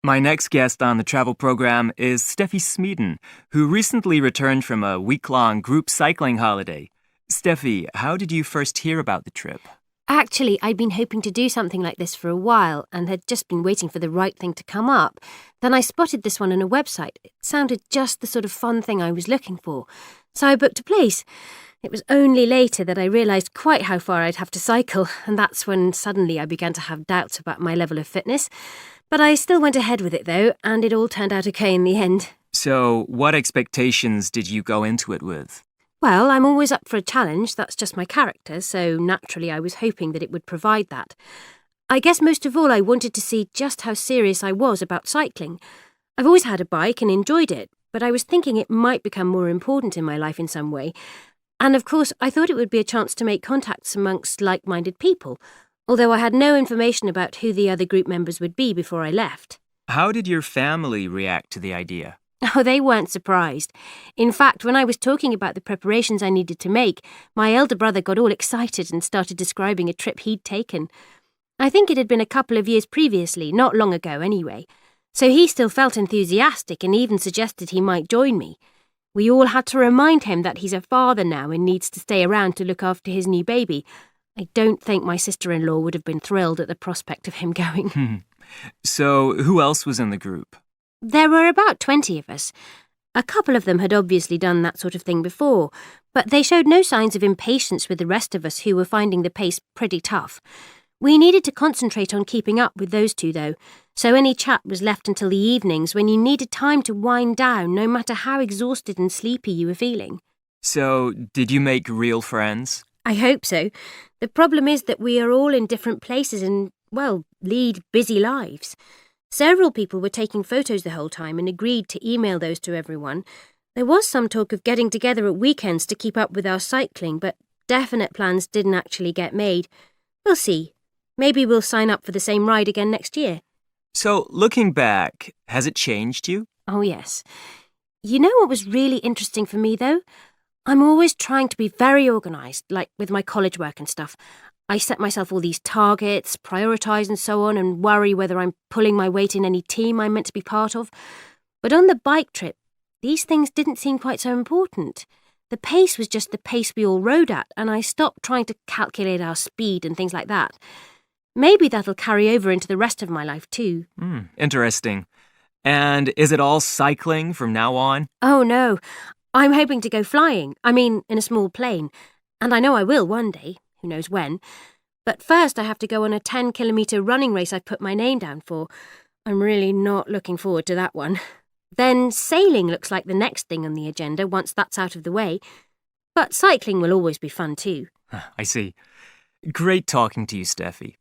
My next guest on the travel program is Steffi Smeeden, who recently returned from a week-long group cycling holiday. Steffi, how did you first hear about the trip? Actually, I'd been hoping to do something like this for a while and had just been waiting for the right thing to come up. Then I spotted this one on a website. It sounded just the sort of fun thing I was looking for. So I booked a place. It was only later that I realised quite how far I'd have to cycle, and that's when suddenly I began to have doubts about my level of fitness. But I still went ahead with it though, and it all turned out okay in the end. So, what expectations did you go into it with? Well, I'm always up for a challenge, that's just my character, so naturally I was hoping that it would provide that. I guess most of all I wanted to see just how serious I was about cycling. I've always had a bike and enjoyed it, but I was thinking it might become more important in my life in some way. And of course, I thought it would be a chance to make contacts amongst like-minded people, although I had no information about who the other group members would be before I left. How did your family react to the idea? Oh, they weren't surprised. In fact, when I was talking about the preparations I needed to make, my elder brother got all excited and started describing a trip he'd taken. I think it had been a couple of years previously, not long ago anyway. So he still felt enthusiastic and even suggested he might join me. We all had to remind him that he's a father now and needs to stay around to look after his new baby. I don't think my sister-in-law would have been thrilled at the prospect of him going. So, who else was in the group? There were about 20 of us. A couple of them had obviously done that sort of thing before, but they showed no signs of impatience with the rest of us who were finding the pace pretty tough. We needed to concentrate on keeping up with those two, though, so any chat was left until the evenings when you needed time to wind down no matter how exhausted and sleepy you were feeling. So, did you make real friends? I hope so. The problem is that we are all in different places and, well, lead busy lives. Several people were taking photos the whole time and agreed to email those to everyone. There was some talk of getting together at weekends to keep up with our cycling, but definite plans didn't actually get made. We'll see. Maybe we'll sign up for the same ride again next year. So, looking back, has it changed you? Oh, yes. You know what was really interesting for me, though? I'm always trying to be very organised, like with my college work and stuff. I set myself all these targets, prioritise and so on, and worry whether I'm pulling my weight in any team I'm meant to be part of. But on the bike trip, these things didn't seem quite so important. The pace was just the pace we all rode at, and I stopped trying to calculate our speed and things like that. Maybe that'll carry over into the rest of my life too. Interesting. And is it all cycling from now on? Oh no, I'm hoping to go flying. I mean, in a small plane. And I know I will one day. Who knows when. But first I have to go on a 10-kilometre running race I've put my name down for. I'm really not looking forward to that one. Then sailing looks like the next thing on the agenda once that's out of the way. But cycling will always be fun too. I see. Great talking to you, Steffi.